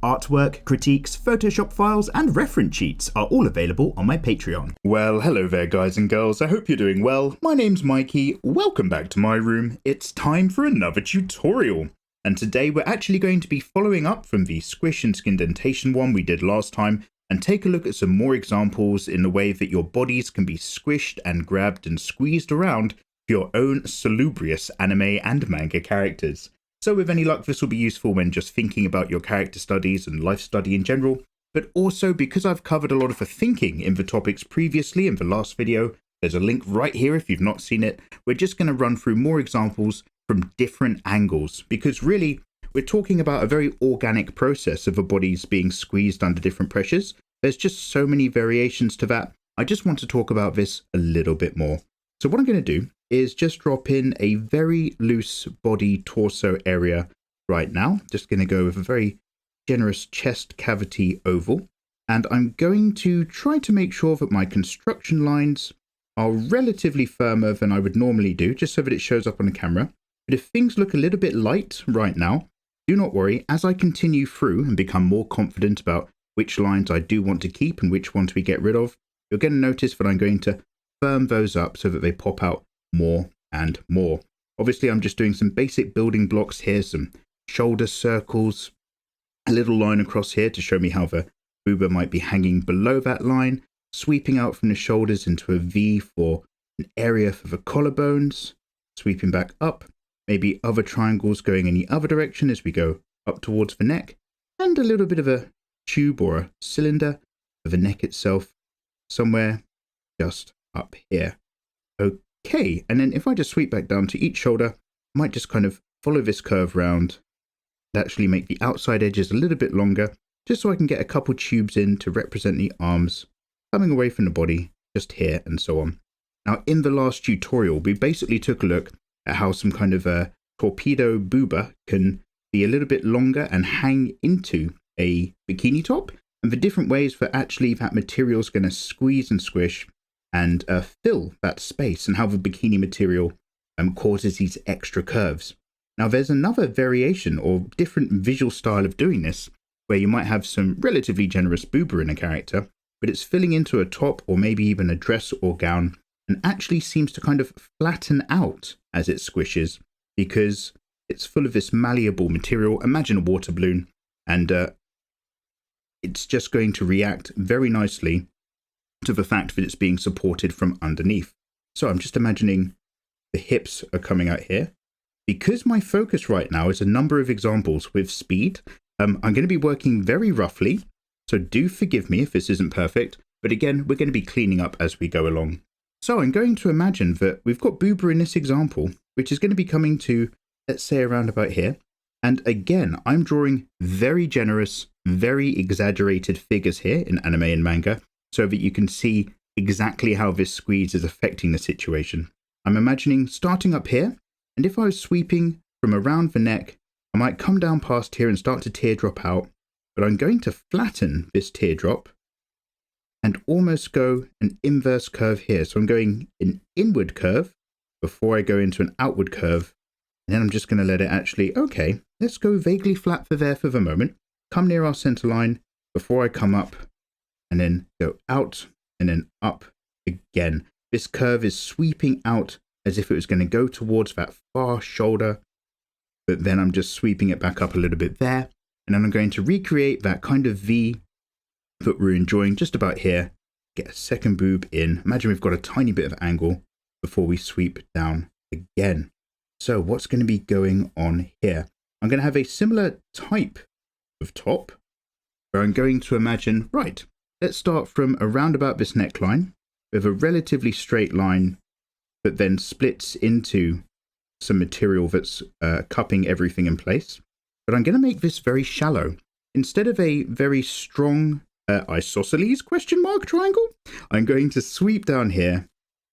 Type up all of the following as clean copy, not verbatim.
Artwork, critiques, Photoshop files, and reference sheets are all available on my Patreon. Well, hello there guys and girls, I hope you're doing well. My name's Mikey, welcome back to my room. It's time for another tutorial. And today we're actually going to be following up from the squish and skindentation one we did last time and take a look at some more examples in the way that your bodies can be squished and grabbed and squeezed around for your own salubrious anime and manga characters. So with any luck, this will be useful when just thinking about your character studies and life study in general, but also because I've covered a lot of the thinking in the topics previously in the last video, there's a link right here if you've not seen it. We're just going to run through more examples from different angles, because really we're talking about a very organic process of a body's being squeezed under different pressures. There's just so many variations to that. I just want to talk about this a little bit more. So what I'm going to do is just drop in a very loose body torso area right now. Just going to go with a very generous chest cavity oval. And I'm going to try to make sure that my construction lines are relatively firmer than I would normally do, just so that it shows up on the camera. But if things look a little bit light right now, do not worry. As I continue through and become more confident about which lines I do want to keep and which ones we get rid of, you're going to notice that I'm going to firm those up so that they pop out more and more. Obviously, I'm just doing some basic building blocks here, some shoulder circles, a little line across here to show me how the boob might be hanging below that line, sweeping out from the shoulders into a V for an area for the collarbones, sweeping back up, maybe other triangles going in the other direction as we go up towards the neck, and a little bit of a tube or a cylinder for the neck itself, somewhere just up here. Okay, and then if I just sweep back down to each shoulder, I might just kind of follow this curve round and actually make the outside edges a little bit longer, just so I can get a couple tubes in to represent the arms coming away from the body, just here and so on. Now, in the last tutorial, we basically took a look at how some kind of a torpedo booba can be a little bit longer and hang into a bikini top, and the different ways that actually that material is going to squeeze and squish and fill that space, and how the bikini material causes these extra curves. Now there's another variation or different visual style of doing this, where you might have some relatively generous boober in a character, but it's filling into a top or maybe even a dress or gown, and actually seems to kind of flatten out as it squishes, because it's full of this malleable material. Imagine a water balloon, and it's just going to react very nicely to the fact that it's being supported from underneath. So I'm just imagining the hips are coming out here. Because my focus right now is a number of examples with speed, I'm going to be working very roughly, so do forgive me if this isn't perfect, but again, we're going to be cleaning up as we go along. So I'm going to imagine that we've got boober in this example, which is going to be coming to, let's say, around about here. And again, I'm drawing very generous, very exaggerated figures here in anime and manga, so that you can see exactly how this squeeze is affecting the situation. I'm imagining starting up here, and if I was sweeping from around the neck, I might come down past here and start to teardrop out, but I'm going to flatten this teardrop and almost go an inverse curve here. So I'm going an inward curve before I go into an outward curve, and then I'm just going to let it actually, okay, let's go vaguely flat for there for the moment, come near our center line before I come up, and then go out and then up again. This curve is sweeping out as if it was going to go towards that far shoulder, but then I'm just sweeping it back up a little bit there, and then I'm going to recreate that kind of V that we're enjoying just about here. Get a second boob in. Imagine we've got a tiny bit of angle before we sweep down again. So what's going to be going on here? I'm going to have a similar type of top where I'm going to imagine, right, let's start from around about this neckline with a relatively straight line that then splits into some material that's cupping everything in place. But I'm going to make this very shallow. Instead of a very strong isosceles question mark triangle, I'm going to sweep down here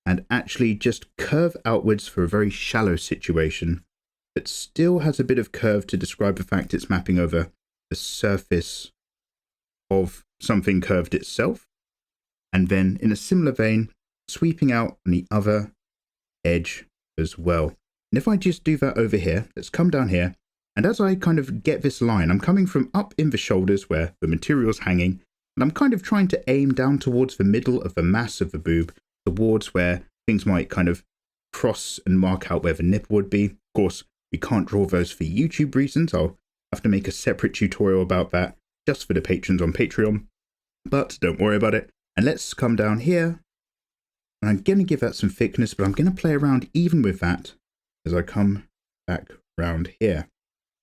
and actually just curve outwards for a very shallow situation that still has a bit of curve to describe the fact it's mapping over the surface of something curved itself, and then in a similar vein sweeping out on the other edge as well. And if I just do that over here, let's come down here And as I kind of get this line, I'm coming from up in the shoulders where the material's hanging, and I'm kind of trying to aim down towards the middle of the mass of the boob, towards where things might kind of cross and mark out where the nipple would be. Of course, we can't draw those for YouTube reasons. I'll have to make a separate tutorial about that just for the patrons on Patreon, but don't worry about it. And let's come down here, and I'm going to give that some thickness, but I'm going to play around even with that as I come back around here.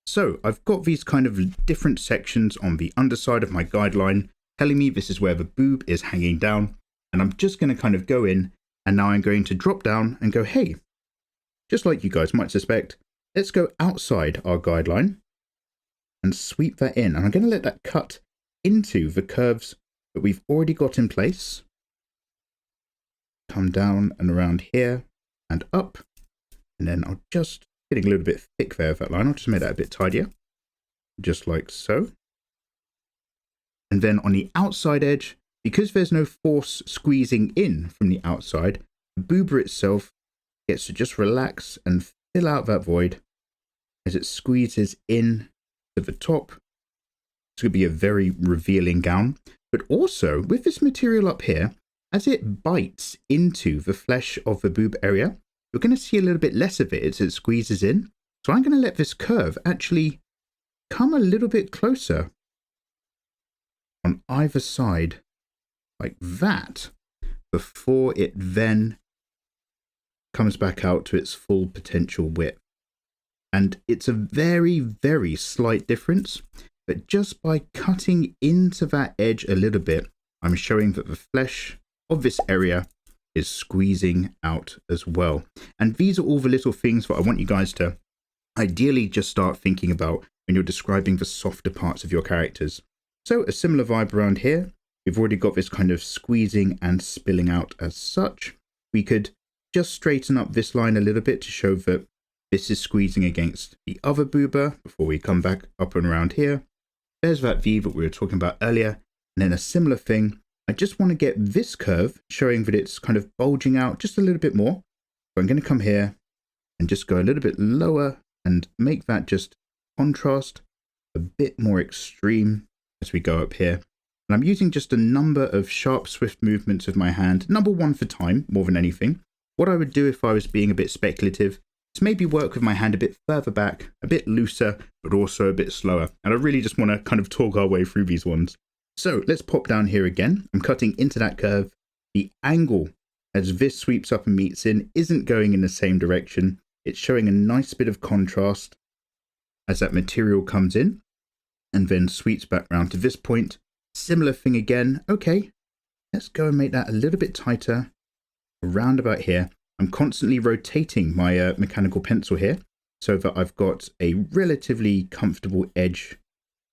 So I've got these kind of different sections on the underside of my guideline telling me this is where the boob is hanging down, and I'm just going to kind of go in, and now I'm going to drop down and go, hey, just like you guys might suspect, let's go outside our guideline and sweep that in, and I'm going to let that cut into the curves that we've already got in place. Come down and around here and up, and then I'll just getting a little bit thick there with that line. I'll just make that a bit tidier, just like so. And then on the outside edge, because there's no force squeezing in from the outside, the boober itself gets to just relax and fill out that void as it squeezes in to the top. It's going to be a very revealing gown. But also, with this material up here, as it bites into the flesh of the boob area, you're going to see a little bit less of it as it squeezes in. So I'm going to let this curve actually come a little bit closer on either side, like that, before it then comes back out to its full potential width. And it's a very, very slight difference, but just by cutting into that edge a little bit, I'm showing that the flesh of this area is squeezing out as well. And these are all the little things that I want you guys to ideally just start thinking about when you're describing the softer parts of your characters. So a similar vibe around here. We've already got this kind of squeezing and spilling out as such. We could just straighten up this line a little bit to show that this is squeezing against the other boober before we come back up and around here. There's that V that we were talking about earlier. And then a similar thing. I just want to get this curve showing that it's kind of bulging out just a little bit more. So I'm going to come here and just go a little bit lower and make that just contrast a bit more extreme as we go up here. And I'm using just a number of sharp, swift movements of my hand. Number one for time, more than anything. What I would do if I was being a bit speculative is maybe work with my hand a bit further back, a bit looser, but also a bit slower. And I really just want to kind of talk our way through these ones. So let's pop down here again. I'm cutting into that curve. The angle as this sweeps up and meets in isn't going in the same direction. It's showing a nice bit of contrast as that material comes in and then sweeps back round to this point. Similar thing again. Okay, let's go and make that a little bit tighter around about here. I'm constantly rotating my mechanical pencil here so that I've got a relatively comfortable edge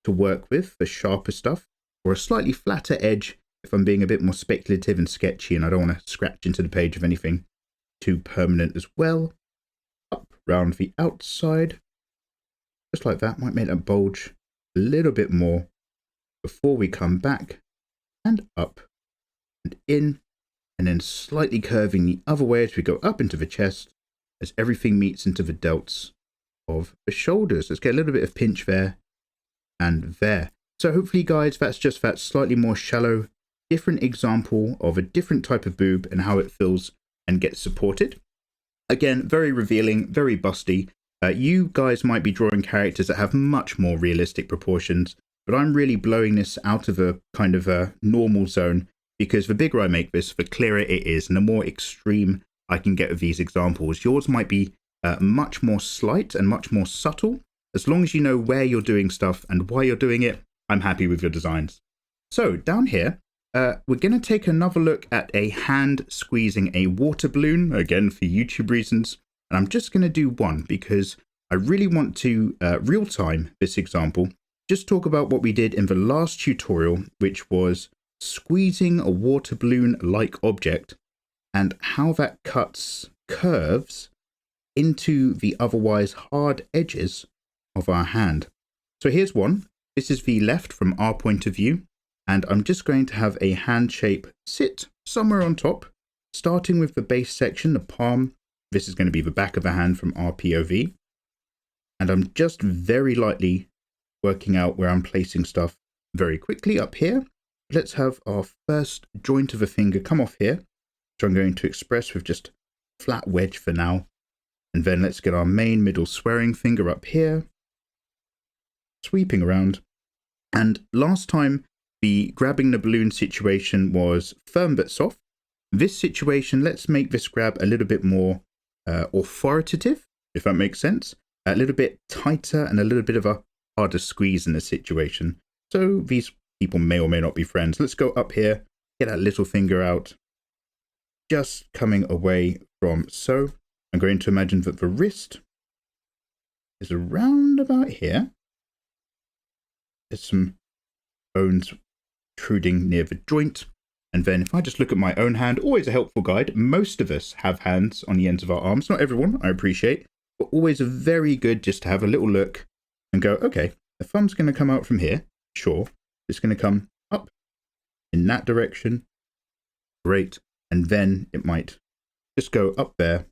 to work with for sharper stuff, or a slightly flatter edge if I'm being a bit more speculative and sketchy and I don't want to scratch into the page of anything too permanent as well. Up round the outside, just like that. Might make that bulge a little bit more before we come back and up and in, and then slightly curving the other way as we go up into the chest as everything meets into the delts of the shoulders. Let's get a little bit of pinch there and there. So hopefully, guys, that's just that slightly more shallow, different example of a different type of boob and how it feels and gets supported. Again, very revealing, very busty. You guys might be drawing characters that have much more realistic proportions, but I'm really blowing this out of a kind of a normal zone because the bigger I make this, the clearer it is and the more extreme I can get with these examples. Yours might be much more slight and much more subtle. As long as you know where you're doing stuff and why you're doing it, I'm happy with your designs. So down here, we're going to take another look at a hand squeezing a water balloon, again for YouTube reasons. And I'm just going to do one because I really want to real time this example, just talk about what we did in the last tutorial, which was squeezing a water balloon like object and how that cuts curves into the otherwise hard edges of our hand. So here's one. This is the left from our point of view, and I'm just going to have a hand shape sit somewhere on top, starting with the base section, the palm. This is going to be the back of the hand from our POV. And I'm just very lightly working out where I'm placing stuff very quickly up here. Let's have our first joint of a finger come off here. So I'm going to express with just flat wedge for now. And then let's get our main middle swearing finger up here, sweeping around. And last time, the grabbing the balloon situation was firm but soft. This situation, let's make this grab a little bit more authoritative, if that makes sense. A little bit tighter and a little bit of a harder squeeze in the situation. So these people may or may not be friends. Let's go up here, get that little finger out, just coming away from so. I'm going to imagine that the wrist is around about here. There's some bones protruding near the joint. And then if I just look at my own hand, always a helpful guide. Most of us have hands on the ends of our arms. Not everyone, I appreciate, but always very good just to have a little look and go, okay, the thumb's going to come out from here. Sure. It's going to come up in that direction. Great. And then it might just go up there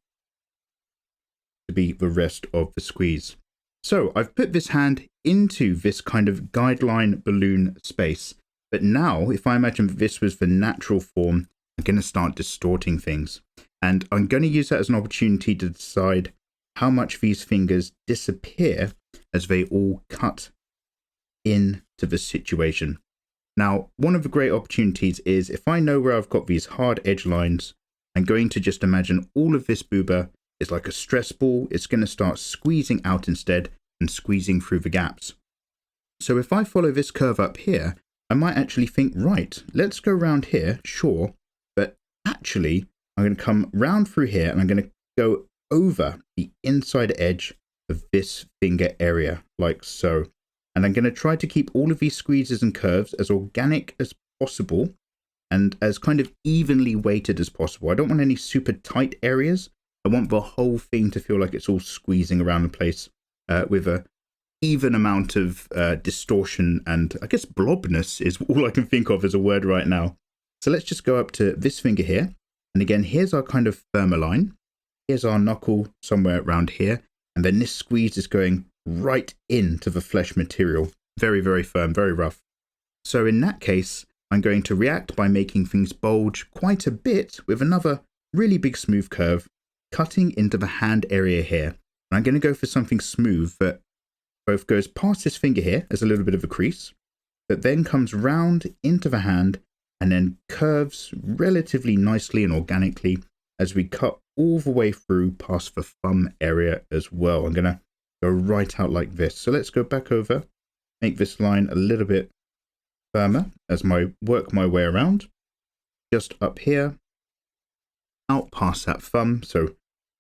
to be the rest of the squeeze. So I've put this hand into this kind of guideline balloon space. But now, if I imagine this was the natural form, I'm going to start distorting things. And I'm going to use that as an opportunity to decide how much these fingers disappear as they all cut into the situation. Now, one of the great opportunities is if I know where I've got these hard edge lines, I'm going to just imagine all of this booba is like a stress ball. It's going to start squeezing out instead and squeezing through the gaps. So if I follow this curve up here, I might actually think, right, let's go around here, sure, but actually I'm going to come round through here and I'm going to go over the inside edge of this finger area, like so. And I'm going to try to keep all of these squeezes and curves as organic as possible and as kind of evenly weighted as possible. I don't want any super tight areas. I want the whole thing to feel like it's all squeezing around the place with a even amount of distortion, and I guess blobness is all I can think of as a word right now. So let's just go up to this finger here. And again, here's our kind of firmer line. Here's our knuckle somewhere around here. And then this squeeze is going right into the flesh material. Very, very firm, very rough. So in that case, I'm going to react by making things bulge quite a bit with another really big smooth curve, cutting into the hand area here. And I'm going to go for something smooth that both goes past this finger here as a little bit of a crease, but then comes round into the hand and then curves relatively nicely and organically as we cut all the way through past the thumb area as well. I'm going to go right out like this. So let's go back over, make this line a little bit firmer as I work my way around. Just up here, out past that thumb. So I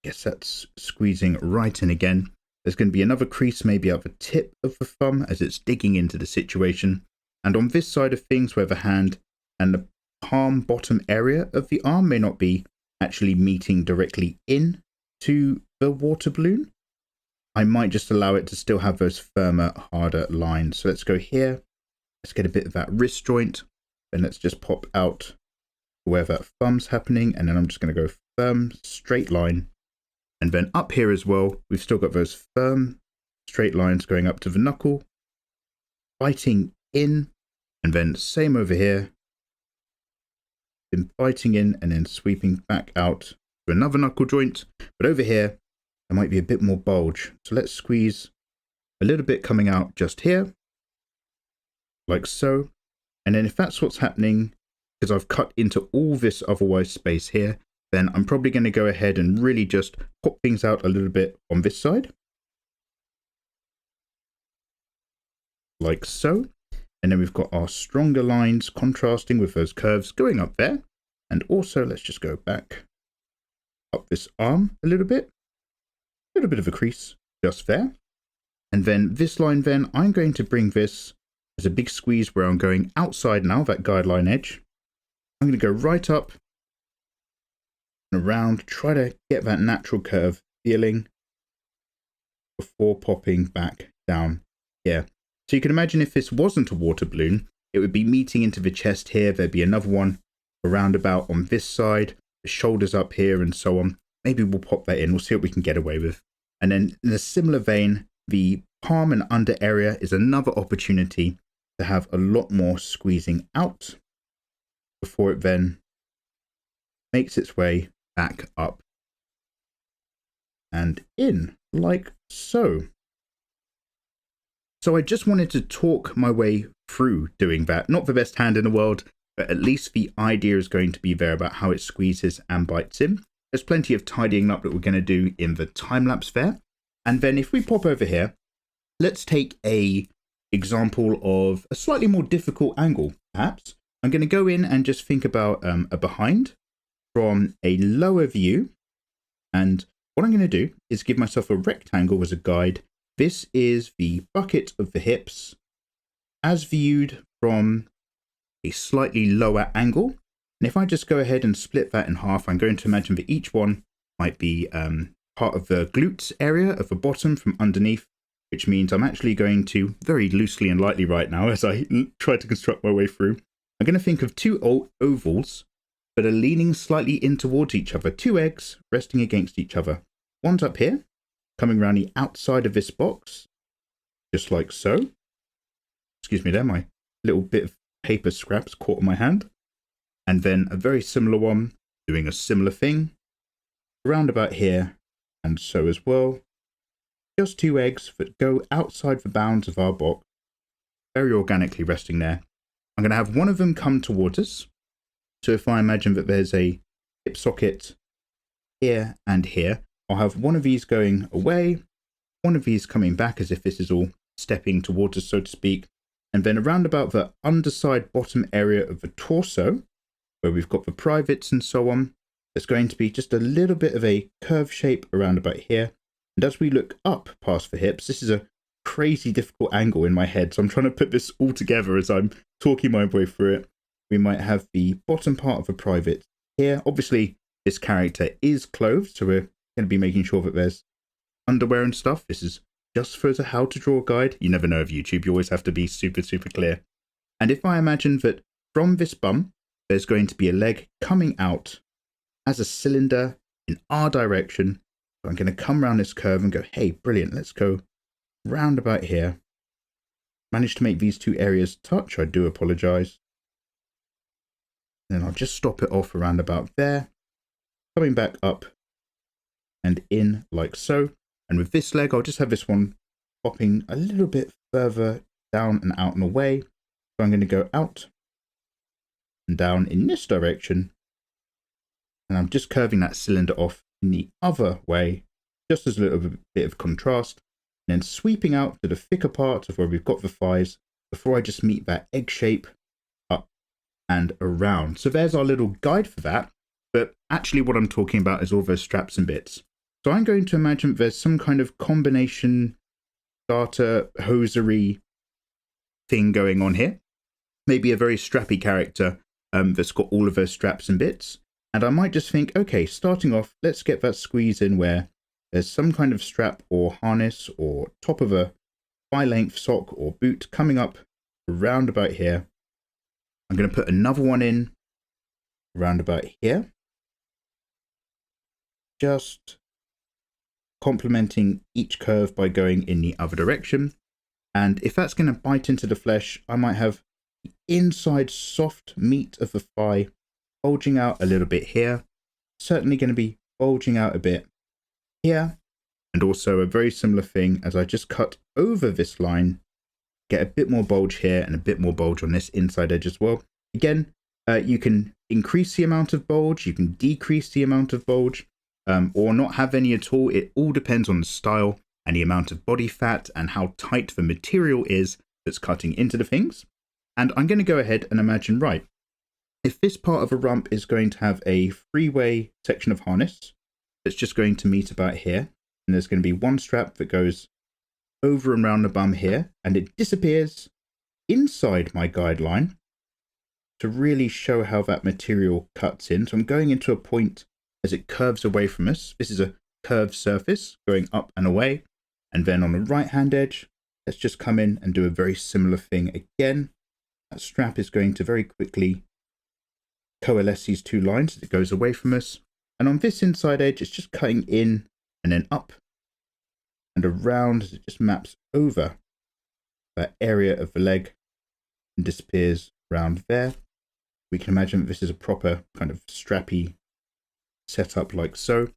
guess that's squeezing right in again. There's going to be another crease maybe at the tip of the thumb as it's digging into the situation. And on this side of things where the hand and the palm bottom area of the arm may not be actually meeting directly in to the water balloon, I might just allow it to still have those firmer, harder lines. So let's go here. Let's get a bit of that wrist joint. Then let's just pop out where that thumb's happening. And then I'm just going to go firm, straight line. And then up here as well, we've still got those firm, straight lines going up to the knuckle, biting in, and then same over here, been biting in and then sweeping back out to another knuckle joint. But over here, there might be a bit more bulge. So let's squeeze a little bit coming out just here, like so. And then if that's what's happening, because I've cut into all this otherwise space here, then I'm probably going to go ahead and really just pop things out a little bit on this side. Like so. And then we've got our stronger lines contrasting with those curves going up there. And also let's just go back up this arm a little bit. A little bit of a crease just there. And then this line then, I'm going to bring this as a big squeeze where I'm going outside now, that guideline edge. I'm going to go right up and around, try to get that natural curve feeling before popping back down here. So you can imagine if this wasn't a water balloon, it would be meeting into the chest here. There'd be another one around about on this side, the shoulders up here and so on. Maybe we'll pop that in. We'll see what we can get away with. And then in a similar vein, the palm and under area is another opportunity to have a lot more squeezing out before it then makes its way back up and in, like so. So I just wanted to talk my way through doing that. Not the best hand in the world, but at least the idea is going to be there about how it squeezes and bites in. There's plenty of tidying up that we're going to do in the time lapse there. And then if we pop over here, let's take a example of a slightly more difficult angle, perhaps. I'm going to go in and just think about a behind from a lower view. And what I'm going to do is give myself a rectangle as a guide. This is the bucket of the hips as viewed from a slightly lower angle. And if I just go ahead and split that in half, I'm going to imagine that each one might be part of the glutes area of the bottom from underneath, which means I'm actually going to, very loosely and lightly right now as I try to construct my way through, I'm going to think of two ovals that are leaning slightly in towards each other, two eggs resting against each other. One's up here, coming around the outside of this box, just like so. Excuse me there, my little bit of paper scraps caught on my hand. And then a very similar one, doing a similar thing, around about here, and so as well. Just two eggs that go outside the bounds of our box, very organically resting there. I'm going to have one of them come towards us. So if I imagine that there's a hip socket here and here, I'll have one of these going away, one of these coming back as if this is all stepping towards us, so to speak. And then around about the underside bottom area of the torso, where we've got the privates and so on, there's going to be just a little bit of a curve shape around about here. And as we look up past the hips, this is a crazy difficult angle in my head. So I'm trying to put this all together as I'm talking my way through it. We might have the bottom part of the private here. Obviously, this character is clothed, so we're going to be making sure that there's underwear and stuff. This is just for the how to draw guide. You never know of YouTube. You always have to be super, super clear. And if I imagine that from this bum, there's going to be a leg coming out as a cylinder in our direction. So I'm going to come around this curve and go, hey, brilliant. Let's go round about here. Managed to make these two areas touch. I do apologize. Then I'll just stop it off around about there. Coming back up and in like so. And with this leg, I'll just have this one popping a little bit further down and out and away. So I'm going to go out and down in this direction. And I'm just curving that cylinder off in the other way, just as a little bit of contrast. And then sweeping out to the thicker part of where we've got the thighs before I just meet that egg shape up and around. So there's our little guide for that. But actually what I'm talking about is all those straps and bits. So I'm going to imagine there's some kind of combination starter hosiery thing going on here. Maybe a very strappy character that's got all of those straps and bits. And I might just think, okay, starting off, let's get that squeeze in where there's some kind of strap or harness or top of a thigh-length sock or boot coming up around about here. I'm going to put another one in around about here. Just complementing each curve by going in the other direction. And if that's going to bite into the flesh, I might have the inside soft meat of the thigh bulging out a little bit here. Certainly going to be bulging out a bit here. And also a very similar thing as I just cut over this line, get a bit more bulge here and a bit more bulge on this inside edge as well. Again, you can increase the amount of bulge, you can decrease the amount of bulge, or not have any at all. It all depends on the style and the amount of body fat and how tight the material is that's cutting into the things. And I'm going to go ahead and imagine, right, if this part of a rump is going to have a three-way section of harness that's just going to meet about here, and there's going to be one strap that goes over and around the bum here, and it disappears inside my guideline to really show how that material cuts in. So I'm going into a point as it curves away from us. This is a curved surface going up and away. And then on the right hand edge, let's just come in and do a very similar thing again. That strap is going to very quickly coalesce these two lines as it goes away from us. And on this inside edge, it's just cutting in and then up and around as it just maps over that area of the leg and disappears around there. We can imagine that this is a proper kind of strappy setup like so.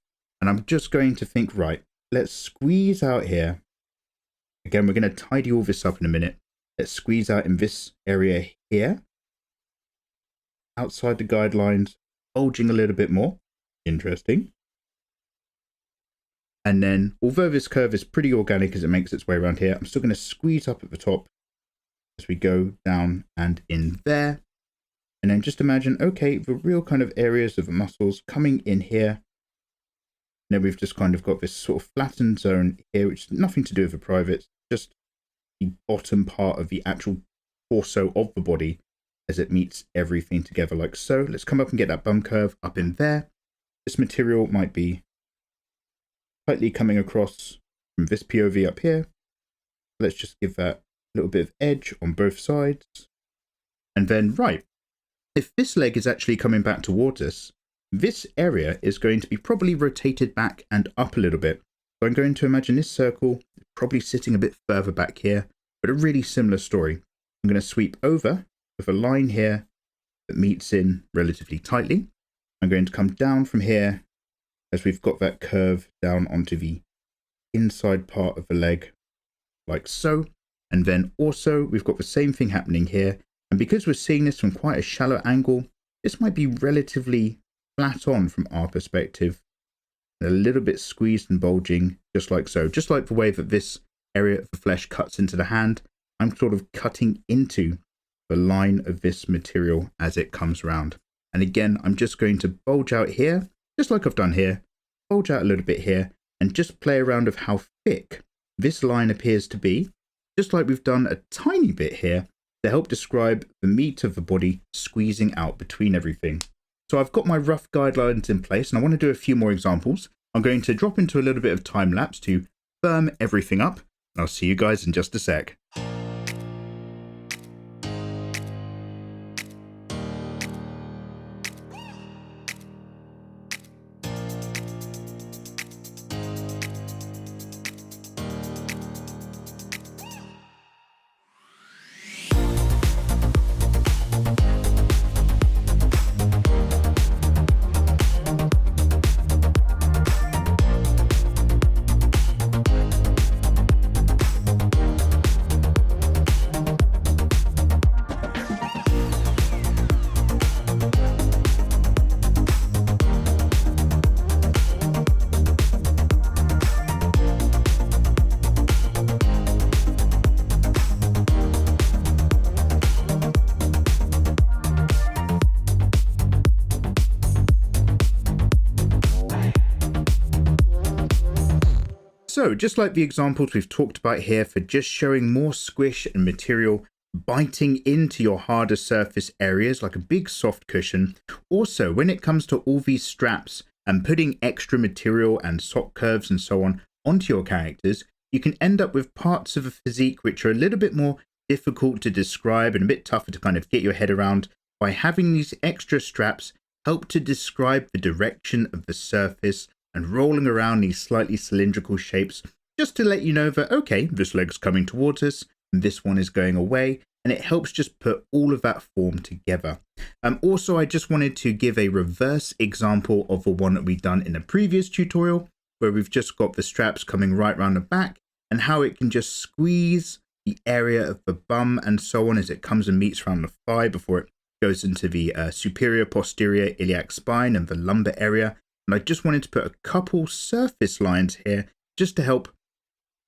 And I'm just going to think, right, let's squeeze out here. Again, we're going to tidy all this up in a minute. Let's squeeze out in this area here, outside the guidelines, bulging a little bit more. Interesting. And then, although this curve is pretty organic as it makes its way around here, I'm still going to squeeze up at the top as we go down and in there. And then just imagine, okay, the real kind of areas of the muscles coming in here. And then we've just kind of got this sort of flattened zone here, which is nothing to do with the privates, just the bottom part of the actual torso of the body as it meets everything together like so. Let's come up and get that bum curve up in there. This material might be tightly coming across from this POV up here. Let's just give that a little bit of edge on both sides. And then, right, if this leg is actually coming back towards us, this area is going to be probably rotated back and up a little bit. So I'm going to imagine this circle probably sitting a bit further back here, but a really similar story. I'm going to sweep over with a line here that meets in relatively tightly. I'm going to come down from here as we've got that curve down onto the inside part of the leg like so. And then also we've got the same thing happening here. And because we're seeing this from quite a shallow angle, this might be relatively flat on from our perspective, a little bit squeezed and bulging, just like so. Just like the way that this area of the flesh cuts into the hand, I'm sort of cutting into the line of this material as it comes round. And again, I'm just going to bulge out here, just like I've done here, bulge out a little bit here, and just play around with how thick this line appears to be, just like we've done a tiny bit here, to help describe the meat of the body squeezing out between everything. So I've got my rough guidelines in place, and I want to do a few more examples. I'm going to drop into a little bit of time lapse to firm everything up, and I'll see you guys in just a sec. So just like the examples we've talked about here for just showing more squish and material biting into your harder surface areas like a big soft cushion, also when it comes to all these straps and putting extra material and sock curves and so on onto your characters, you can end up with parts of a physique which are a little bit more difficult to describe and a bit tougher to kind of get your head around. By having these extra straps help to describe the direction of the surface and rolling around these slightly cylindrical shapes, just to let you know that, okay, this leg's coming towards us and this one is going away, and it helps just put all of that form together. Also, I just wanted to give a reverse example of the one that we've done in the previous tutorial, where we've just got the straps coming right round the back and how it can just squeeze the area of the bum and so on as it comes and meets around the thigh before it goes into the superior posterior iliac spine and the lumbar area. And I just wanted to put a couple surface lines here just to help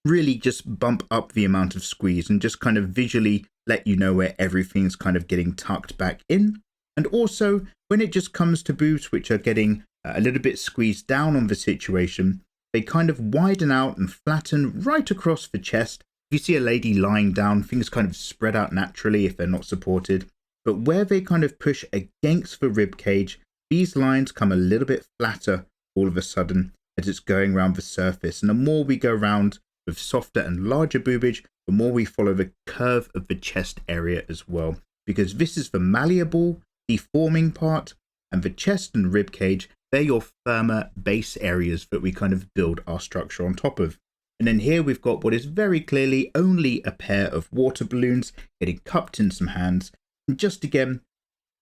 really just bump up the amount of squeeze and just kind of visually let you know where everything's kind of getting tucked back in. And also when it just comes to boobs which are getting a little bit squeezed down on the situation, they kind of widen out and flatten right across the chest. If you see a lady lying down, things kind of spread out naturally if they're not supported. But where they kind of push against the rib cage, these lines come a little bit flatter all of a sudden as it's going around the surface. And the more we go around with softer and larger boobage, the more we follow the curve of the chest area as well. Because this is the malleable, deforming part, and the chest and rib cage, they're your firmer base areas that we kind of build our structure on top of. And then here we've got what is very clearly only a pair of water balloons getting cupped in some hands. And just again,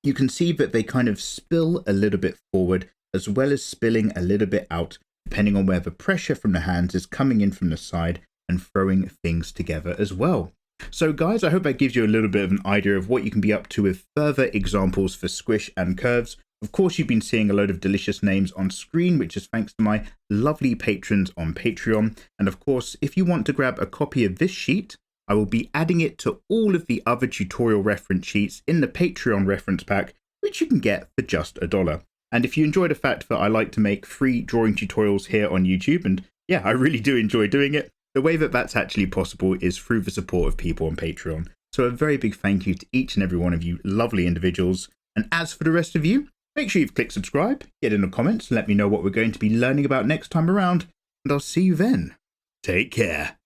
you can see that they kind of spill a little bit forward as well as spilling a little bit out, depending on where the pressure from the hands is coming in from the side and throwing things together as well. So guys, I hope that gives you a little bit of an idea of what you can be up to with further examples for squish and curves. Of course, you've been seeing a load of delicious names on screen, which is thanks to my lovely patrons on Patreon. And of course, if you want to grab a copy of this sheet, I will be adding it to all of the other tutorial reference sheets in the Patreon reference pack, which you can get for just $1. And if you enjoy the fact that I like to make free drawing tutorials here on YouTube, and yeah, I really do enjoy doing it, the way that that's actually possible is through the support of people on Patreon. So a very big thank you to each and every one of you lovely individuals. And as for the rest of you, make sure you've clicked subscribe, get in the comments, and let me know what we're going to be learning about next time around, and I'll see you then. Take care.